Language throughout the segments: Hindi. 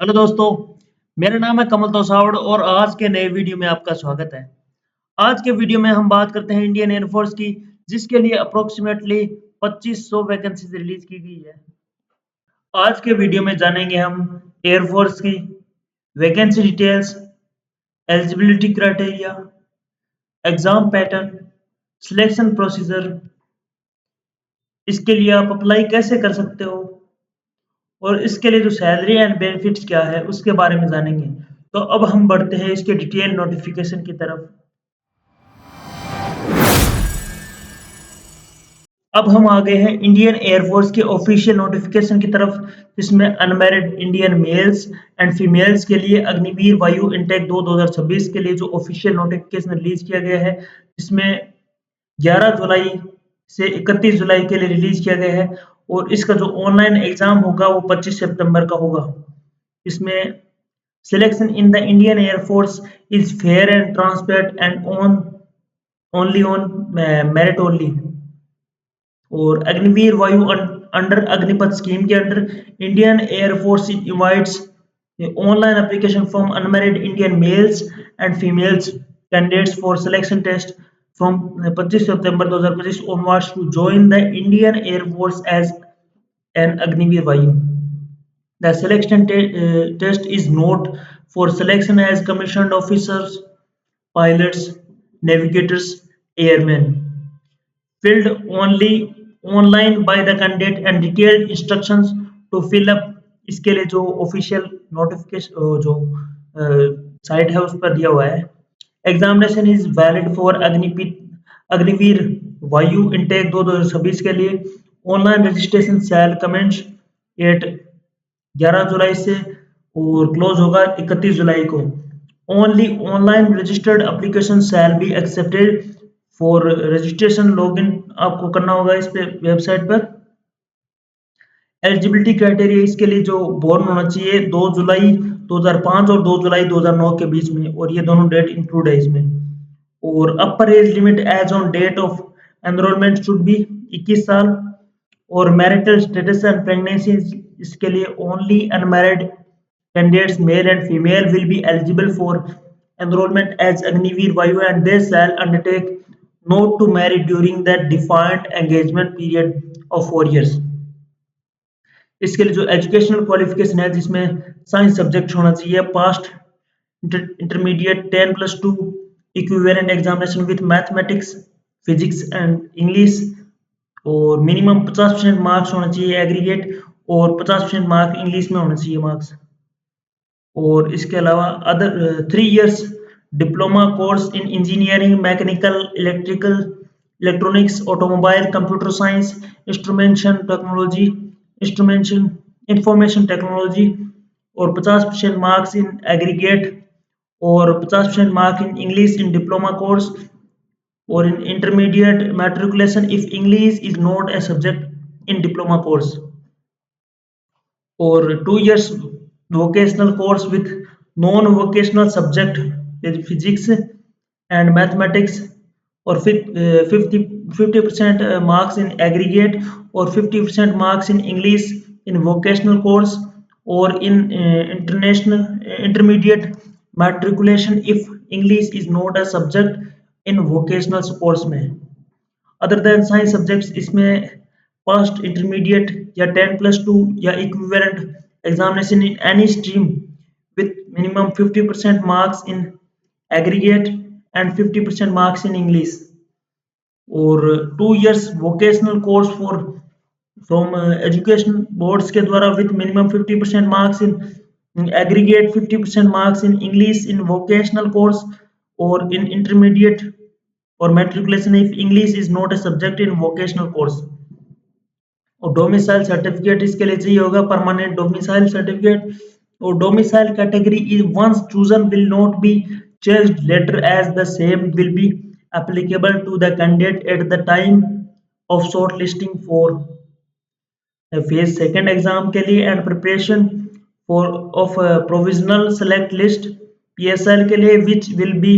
हेलो दोस्तों, मेरा नाम है कमल तोसावड़ और आज के नए वीडियो में आपका स्वागत है। आज के वीडियो में हम बात करते हैं इंडियन एयरफोर्स की, जिसके लिए अप्रोक्सीमेटली 2500 वैकेंसीज रिलीज की गई है। आज के वीडियो में जानेंगे हम एयरफोर्स की vacancy details, eligibility criteria, exam pattern, selection procedure, इसके लिए आप अप्लाई कैसे कर सकते हो और इसके लिए जो सैलरी एंड बेनिफिट्स क्या है उसके बारे में जानेंगे। तो अब हम बढ़ते हैं इसके डिटेल नोटिफिकेशन की तरफ। अब हम आ गए हैं इंडियन एयरफोर्स के ऑफिशियल नोटिफिकेशन की तरफ, जिसमें unmarried Indian males and females के लिए अग्निवीर वायु इनटेक 2026 के लिए जो ऑफिशियल नोटिफिकेशन रिलीज किया गया है, जिसमें 11 जुलाई से 31 जुलाई के लिए रिलीज किया गया है और इसका जो ऑनलाइन एग्जाम होगा वो 25 सितंबर का होगा। इसमें selection in the Indian air force is fair and transparent and on only on merit only. और अग्निवीर वायु अंडर अग्निपथ स्कीम के under Indian air force invites online application from unmarried Indian males and females candidates for selection test from 25 सितंबर 2025 onwards to join the Indian Air Force as an Agniveer Vayu. The selection test is not for selection as commissioned officers, pilots, navigators, airmen. Filled only online by the candidate and detailed instructions to fill up। इसके लिए जो ऑफिशियल नोटिफिकेशन जो साइट है उस पर दिया हुआ है। Examination is valid for Agniveer Vayu intake 2026 के लिए। Online registration shall commence at 11 जुलाई से और क्लोज होगा 31 जुलाई को। Only online registered application shall be accepted for registration. Login आपको करना होगा इस पे वेबसाइट पर। एलिजिबिलिटी क्राइटेरिया इसके लिए जो बोर्न होना चाहिए 2 जुलाई 2005 और 2 जुलाई 2009 के बीच में, और ये दोनों डेट इंक्लूड है इसमें। और upper age limit age on date of enrolment should be 21 साल। और मैरिटल स्टेटस एंड प्रेगनेंसी इसके लिए only unmarried candidates male and female will be eligible for enrollment as Agniveer Vayu and they shall undertake not to marry during the defined engagement period of 4 years। इसके लिए जो एजुकेशनल क्वालिफिकेशन है जिसमें साइंस सब्जेक्ट होना चाहिए, past intermediate 10+2 equivalent examination with mathematics, physics and English, और मिनिमम 50% मार्क्स होना चाहिए एग्रीगेट और 50% मार्क्स इंग्लिश में होना चाहिए मार्क्स। और इसके अलावा other 3 years diploma course in engineering, mechanical, electrical, electronics, automobile, computer science, instrumentation technology, instrumentation information technology, और 50% मार्क्स इन एग्रीगेट और 50% marks in English in diploma course और in intermediate matriculation if English is not a subject in diploma course. और 2 years vocational course with non-vocational subject with physics and mathematics, or 50% marks in aggregate or 50% marks in English in vocational course or in international intermediate matriculation if English is not a subject in vocational course में। अदर देन साइंस सब्जेक्ट्स इसमें पास्ट इंटरमीडिएट या 10+2 या equivalent examination in any stream with minimum 50% marks in aggregate and 50% marks in English. और 2 years vocational course for from education boards के द्वारा with minimum 50% marks in aggregate, 50% marks in English in vocational course और इन इंटरमीडिएट और matriculation if English is not a subject in vocational course। और डोमिसाइल सर्टिफिकेट इसके लिए चाहिए होगा, परमानेंट डोमिसाइल सर्टिफिकेट। और domicile category is once chosen will not be changed later as the same will be applicable to the candidate at the time of shortlisting for phase second exam के लिए and preparation for of provisional select list PSL के लिए which will be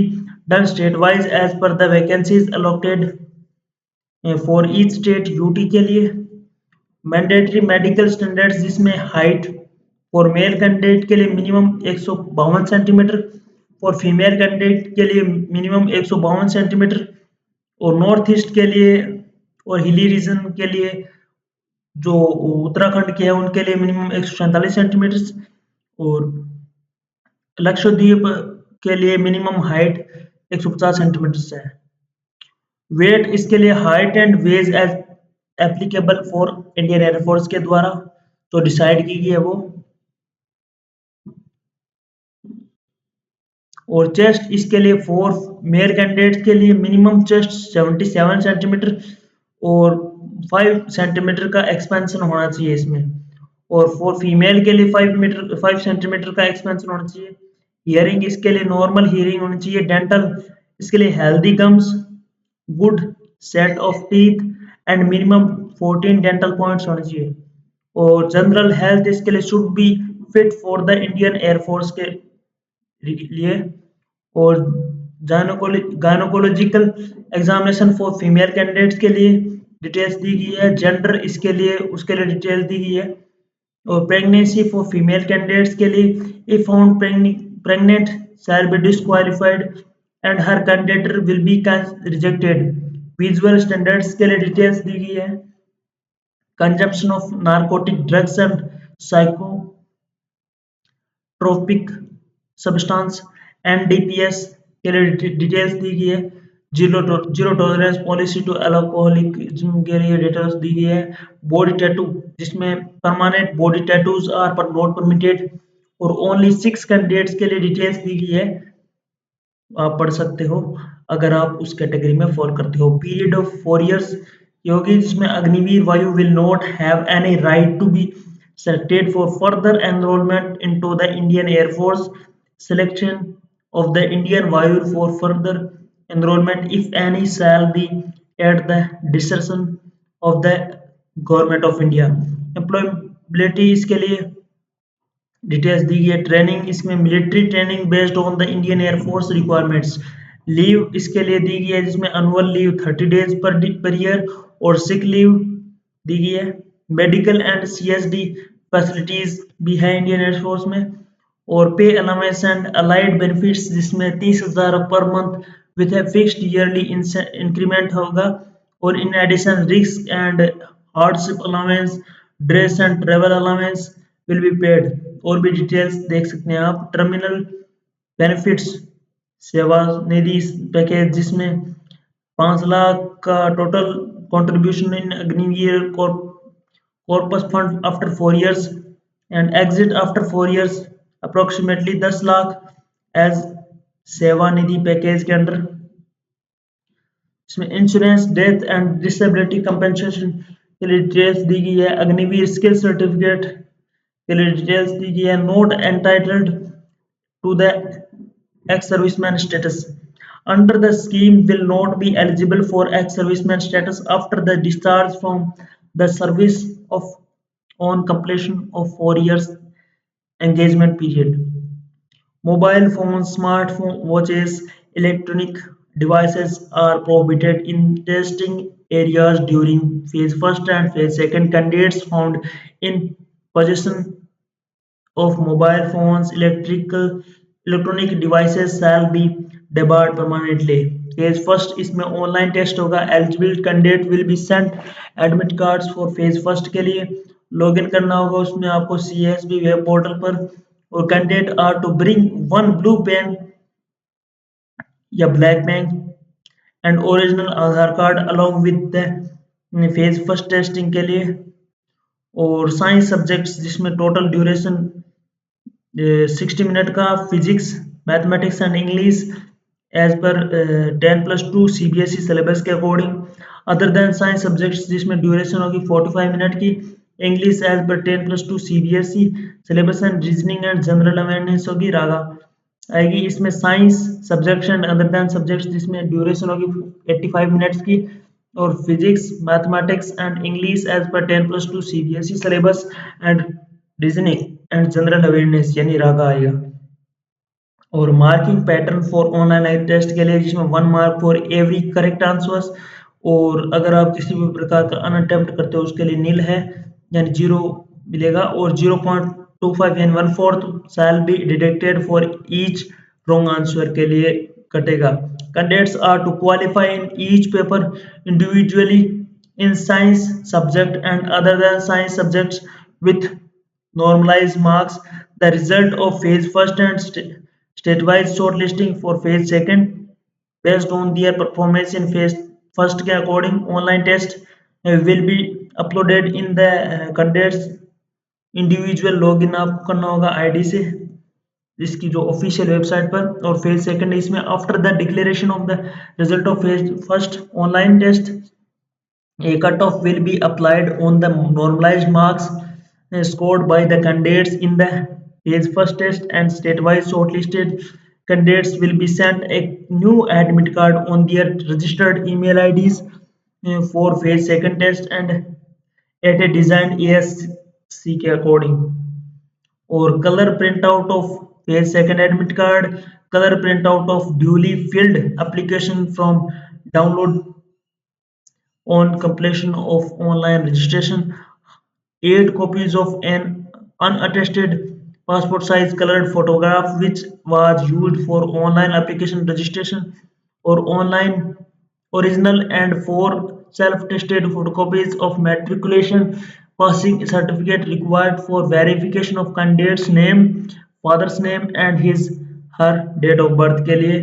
done state wise as per the vacancies allotted for each state। UT के लिए मैंडेटरी मेडिकल स्टैंडर्ड्स जिसमें हाइट फॉर मेल कैंडिडेट के लिए minimum 152 centimetre, for female candidate के लिए मिनिमम 152 सेंटीमीटर, और नॉर्थ ईस्ट के लिए और हिली रीजन के लिए जो उत्तराखंड के हैं उनके लिए मिनिमम 147 सेंटीमीटर, और लक्षद्वीप के लिए मिनिमम हाइट 150 सेंटीमीटर है। वेट इसके लिए height and weight as applicable for Indian air force के द्वारा तो डिसाइड की गई है वो। और चेस्ट इसके लिए फॉर मेल कैंडिडेट्स के लिए मिनिमम चेस्ट 77 सेंटीमीटर और 5 सेंटीमीटर का एक्सपेंशन होना चाहिए इसमें, और फॉर फीमेल के लिए 5 सेंटीमीटर का एक्सपेंशन होना चाहिए। हियरिंग इसके लिए नॉर्मल हियरिंग होनी चाहिए। डेंटल इसके लिए healthy gums, good set of teeth and minimum 14 dental points होने चाहिए। और जनरल हेल्थ इसके लिए should be fit for the Indian air force के लिए। और gynaecological examination for female candidates के लिए डिटेल्स दी गई है। जेंडर इसके लिए उसके लिए डिटेल दी गई है। और प्रेगनेंसी फॉर फीमेल कैंडिडेट्स के लिए if found pregnant shall be disqualified and her candidate will be rejected. Visual standards के लिए डिटेल्स दी गई है। Consumption of narcotic drugs and psychotropic substance NDPS के लिए डिटेल्स दी गई है। Zero tolerance policy to alcoholism के लिए डिटेल्स दी गई है। बॉडी टैटू जिसमें परमानेंट बॉडी टैटूज आर पर नॉट परमिटेड और ओनली 6 कैंडिडेट्स के लिए डिटेल्स दी गई है। आप पढ़ सकते हो अगर आप उस कैटेगरी में फॉल करते हो। पीरियड ऑफ 4 इयर्स होगी जिसमें Agniveer Vayu will not have any right to be selected for further enrollment into the Indian Air Force. Selection of the Indian Vayu for further enrollment, if any, shall be at the discretion of the Government of India. Employability इसके लिए डिटेल्स दी गई है। ट्रेनिंग इसमें military training based on the Indian air force requirements. Leave इसके लिए दी गई है जिसमें annual leave 30 days per year और सिक लीव दी गई है। मेडिकल एंड सीएसडी फैसिलिटीज भी है इंडियन एयरफोर्स में। और पे अलाउंस एंड अलाइड बेनिफिट्स जिसमें 30,000 per month with a fixed yearly increment होगा। और in addition risk and hardship allowance, dress and travel allowance will be paid. और भी डिटेल्स देख सकते हैं आप। टर्मिनल बेनिफिट्स सेवा निधि पैकेज जिसमें 5 लाख का total contribution in Agniveer corpus fund after 4 years and exit after 4 years approximately 10 lakh as Seva Nidhi package के अंडर। इसमें insurance, death and disability compensation के लिए डिटेल्स दी गई है। अग्निवीर स्किल सर्टिफिकेट के लिए डिटेल्स दी गई है। Note entitled to the ex serviceman status under the scheme will not be eligible for ex-serviceman status after the discharge from the service of on completion of 4 years engagement period. Mobile phones, smartphone watches, electronic devices are prohibited in testing areas during phase 1 and phase 2. Candidates found in possession of mobile phones, electronic devices shall be debarred permanently. Phase 1 इसमें ऑनलाइन टेस्ट होगा। Eligible candidate will be sent admit cards for phase 1 के लिए। लॉगिन करना होगा उसमें आपको CSB वेब पोर्टल पर। और candidate are to bring 1 blue pen या black pen and original Aadhaar card along with the phase 1 testing के लिए। और साइंस सब्जेक्ट्स जिसमें टोटल ड्यूरेशन 60 मिनट का, physics, mathematics and English as per 10+2 CBSE syllabus के according. Other than science subjects जिसमें ड्यूरेशन होगी 45 मिनट की, English as per 10+2 CBSE syllabus and reasoning and general awareness होगी रागा आएगी। इसमें science subjects and other than subjects जिसमें ड्यूरेशन होगी 85 मिनट्स की, और physics, mathematics and English as per 10+2 CBSE syllabus and reasoning and general awareness यानी रागा आएगा। और marking pattern for online test के लिए जिसमें 1 mark for every correct answers. और अगर आप किसी भी प्रकार का अनअटेम्प्ट करते हो उसके लिए नील है यानी 0 मिलेगा। और 0.2 25 and 1/4 shall be deducted for each wrong answer के लिए कटेगा. Candidates are to qualify in each paper individually in science subject and other than science subjects with normalized marks. The result of phase first and statewide shortlisting for phase second based on their performance in phase first के according online test will be uploaded in the candidates individual login आपको करना होगा आईडी से इसकी जो ऑफिशियल वेबसाइट पर और फेज सेकंड इसमें after the declaration of the result of phase first online test a cutoff will be applied on the normalized marks scored by the candidates in the phase first test and statewide shortlisted candidates will be sent a new admit card on their registered email IDs for phase second test and at a designed ASC के according और color printout of phase second admit card, color printout of duly filled application from download on completion of online registration, 8 copies of an unattested passport size colored photograph which was used for online application registration or online original and 4 self-tested photocopies of matriculation passing certificate required for verification of candidate's name, father's name and his her date of birth के लिए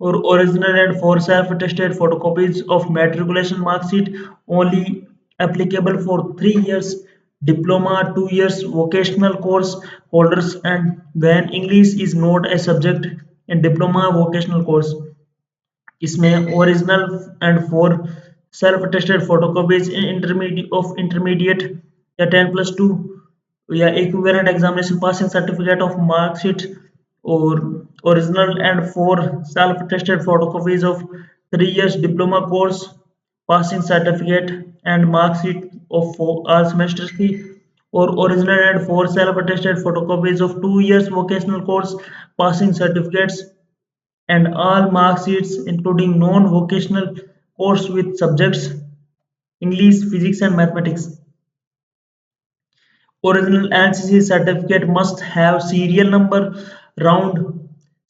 और original and 4 self-attested photocopies of matriculation mark sheet only applicable for 3 years diploma 2 years vocational course holders and when English is not a subject in diploma vocational course इसमें original and 4 self attested photocopies intermediate of intermediate या 10+2 या equivalent examination passing certificate of marksheet और original and 4 self attested photocopies of 3 years diploma course passing certificate and marksheet of all semesters की और original and 4 self attested photocopies of 2 years vocational course passing certificates and all mark sheets including non-vocational course with subjects English, Physics and Mathematics. Original NCC certificate must have serial number, round,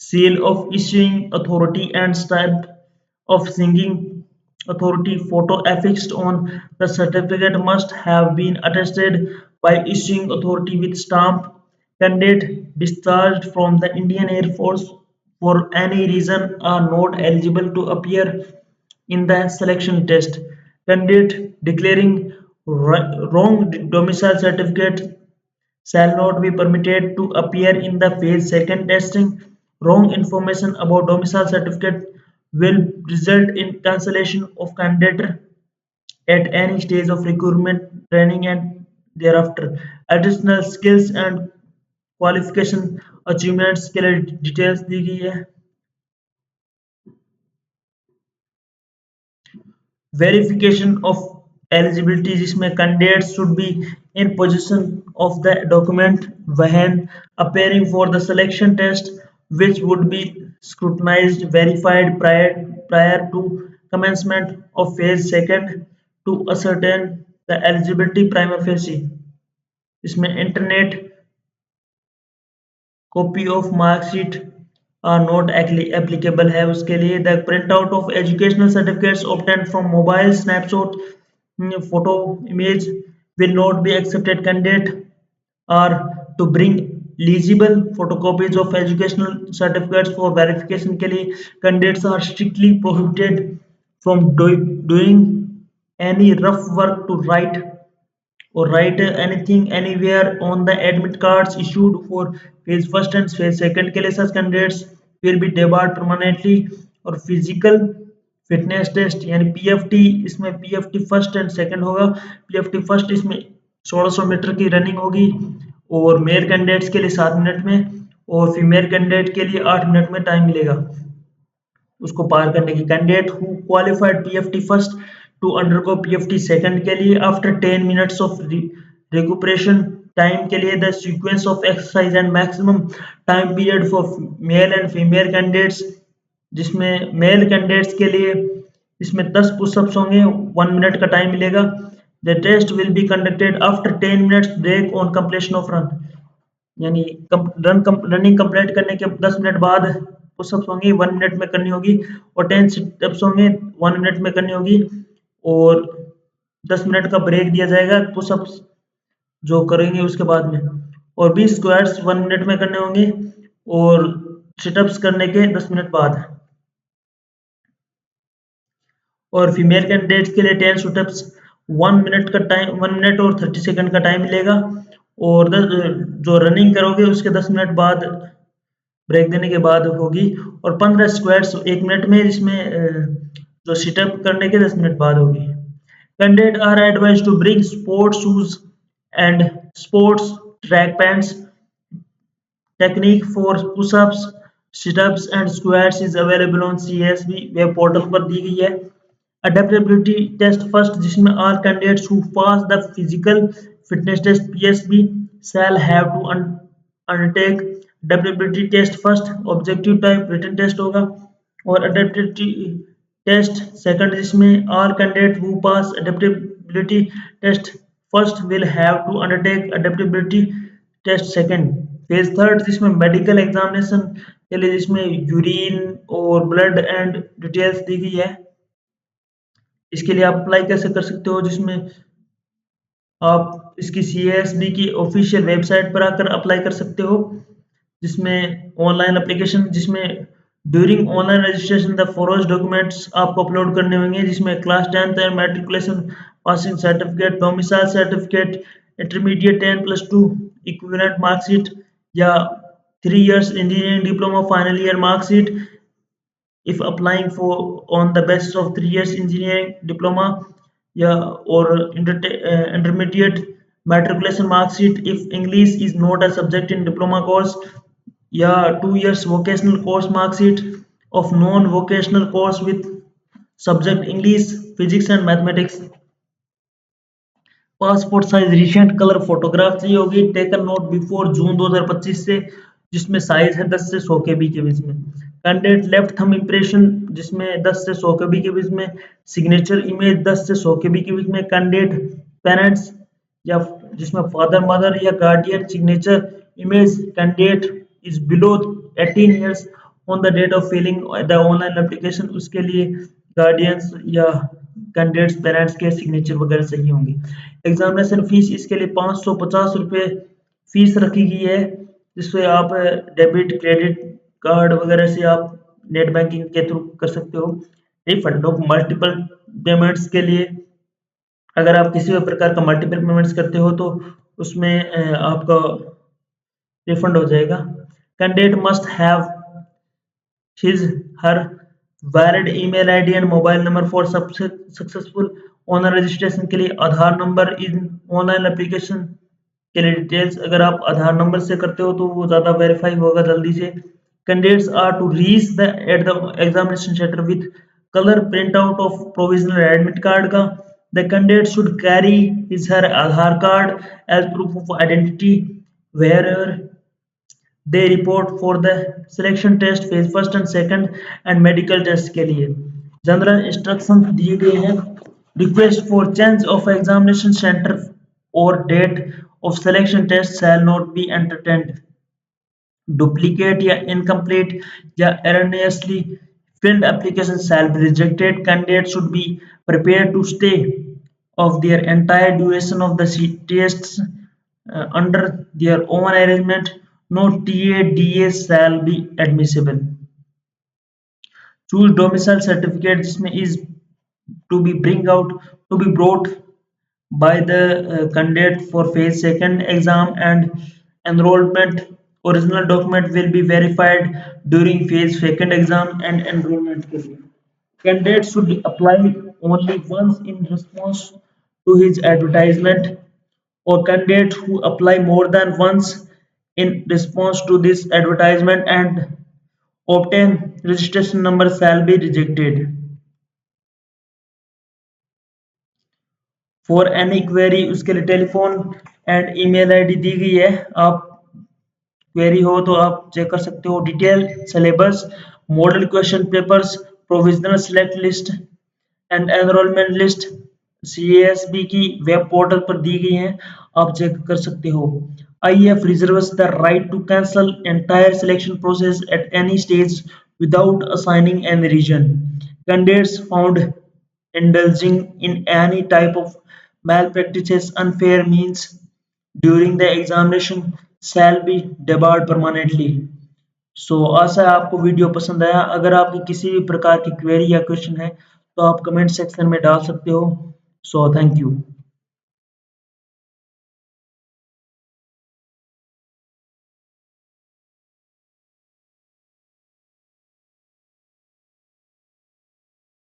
seal of issuing authority and stamp of singing authority. Photo affixed on the certificate must have been attested by issuing authority with stamp. Candidate discharged from the Indian Air Force for any reason are not eligible to appear in the selection test. Candidate declaring wrong domicile certificate shall not be permitted to appear in the phase second testing. Wrong information about domicile certificate will result in cancellation of candidate at any stage of recruitment, training and thereafter. Additional skills and qualification achievements के लिए डिटेल्स दी गई है वेरिफिकेशन ऑफ एलिजिबिलिटी जिसमें candidates should be in position of the document when appearing for the selection test which would be scrutinized verified prior to commencement of phase second to ascertain the eligibility prima facie इसमें internet copy of marksheet are not applicable है उसके लिए the print out of educational certificates obtain from mobile snapshot photo image will not be accepted candidate are to bring legible photocopies of educational certificates for verification के लिए candidates are strictly prohibited from doing any rough work to write or write anything anywhere on the admit cards issued for phase first and phase second के लिए such candidates will be debarred permanently और physical फिटनेस टेस्ट यानी पीएफटी इसमें पीएफटी फर्स्ट एंड सेकंड होगा पीएफटी फर्स्ट इसमें 1600 मीटर की रनिंग होगी और मेल कैंडिडेट्स के लिए 7 मिनट में और फीमेल कैंडिडेट के लिए 8 मिनट में टाइम मिलेगा उसको पार करने की candidate who qualified PFT first to undergo PFT second के लिए after 10 minutes of recuperation time के लिए the sequence of exercise and maximum time period for male and female candidates जिसमें मेल कैंडिडेट्स के लिए इसमें 10 पुशअप्स होंगे 1 मिनट का टाइम मिलेगा the test will be conducted after 10 minutes break on completion of run यानी रनिंग कंप्लीट करने के 10 मिनट बाद पुशअप्स होंगी 1 मिनट में करनी होगी, और 10 सिटअप्स होंगे 1 मिनट में करनी होगी, और 10 मिनट का ब्रेक दिया जाएगा पुशअप्स जो करेंगे उसके बाद में, और 20 स्क्वाट्स 1 मिनट में करने होंगे, और सिटअप्स करने के 10 मिनट बाद। और फीमेल कैंडिडेट्स के लिए 10 सिटअप्स 1 मिनट और 30 सेकंड का टाइम मिलेगा, और जो रनिंग करोगे उसके 10 मिनट बाद ब्रेक देने के बाद होगी, और 15 स्क्वाट्स 1 मिनट में, जिसमें जो सिटअप करने के 10 मिनट बाद होगी। Candidate are advised to bring sports shoes and sports track pants. Technique for pushups, situps and squats is available on CSB web portal पर दी गई है। Adaptability test first, जिसमें all candidates who pass the physical fitness test PSB shall have to undertake adaptability test first, objective type written test होगा, और adaptability test second, जिसमें all candidates who pass adaptability test first will have to undertake adaptability test second। Phase third, जिसमें मेडिकल एग्जामिनेशन के लिए, जिसमें यूरिन और ब्लड एंड डिटेल्स दी गई है। इसके लिए आप अप्लाई कैसे कर सकते हो, जिसमें आप इसकी CSB की ऑफिशियल वेबसाइट पर आकर अप्लाई कर सकते हो, जिसमें ऑनलाइन एप्लीकेशन, जिसमें during online registration the following documents आपको अपलोड करने होंगे, जिसमें class 10th and matriculation passing certificate, domicile certificate, intermediate 10+2 equivalent marksheet, या 3 years engineering diploma final year marksheet if applying for on the basis of 3 years engineering diploma, yeah, or intermediate matriculation mark sheet if English is not a subject in diploma course, yeah, 2 years vocational course mark sheet of non vocational course with subject English, physics and mathematics। Passport size recent colour photograph चाहिए होगी, टेकन नोट बिफोर जून 2025 से, जिसमें साइज है 10 से 100 KB के बीच में। कैंडिडेट लेफ्ट थंब इंप्रेशन, जिसमें 10 से 100 KB के बीच में। सिग्नेचर इमेज 10 से 100 KB के बीच में। कैंडिडेट पेरेंट्स, या जिसमें फादर मदर या guardian signature image candidate is below 18 years on the date of filling the online application, उसके लिए गार्डियंस या कैंडिडेट्स पेरेंट्स के सिग्नेचर वगैरह सही होंगे। एग्जामिनेशन फीस इसके लिए 550 रुपये फीस रखी गई है, जिससे आप डेबिट क्रेडिट कार्ड वगैरह से आप नेट बैंकिंग के थ्रू कर सकते हो। रिफंड ऑफ मल्टीपल पेमेंट्स के लिए, अगर आप किसी भी प्रकार का मल्टीपल पेमेंट्स करते हो तो उसमें आपका रिफंड हो जाएगा। Candidate must have his her valid email ID and mobile number for successful online registration के लिए आधार नंबर इन ऑनलाइन एप्लीकेशन के लिए डिटेल्स, अगर आप आधार नंबर से करते हो तो वो ज़्यादा वेरीफाई होगा जल्दी से। Candidates are to reach the at the examination centre with colour print out of provisional admit card का। The candidate should carry his her Aadhaar card as proof of identity where they report for the selection test phase first and second and medical test के लिए। जनरल इंस्ट्रक्शन दिए गए हैं। Request for change of examination centre और date of selection test shall not be entertained. Duplicate या इनकम्प्लीट या erroneously filled application shall be rejected। Candidates should be prepared to stay of their entire duration of the tests under their own arrangement। No TA/DA shall be admissible। Choose domicile certificate, जिसमें is to be brought by the candidate for phase second exam and enrollment। Original document will be verified during phase second exam and enrollment के लिए। Candidate should apply only once in response to his advertisement, or candidate who apply more than once in response to this advertisement and obtain registration number shall be rejected। For any query, उसके लिए टेलीफोन एंड ईमेल आईडी दी गई है। आप क्वेरी हो तो आप चेक कर सकते हो। Detail syllabus, model question papers, provisional select list and enrolment list CASB की वेब पोर्टल पर दी गई हैं, आप चेक कर सकते हो। IF reserves the right to cancel entire selection process at any stage without assigning any region. Candidates found indulging in any type of malpractices, unfair means during the examination shall be debarred permanently. सो आशा है आपको वीडियो पसंद आया। अगर आपकी किसी भी प्रकार की क्वेरी या क्वेश्चन है तो आप कमेंट सेक्शन में डाल सकते हो। So thank you.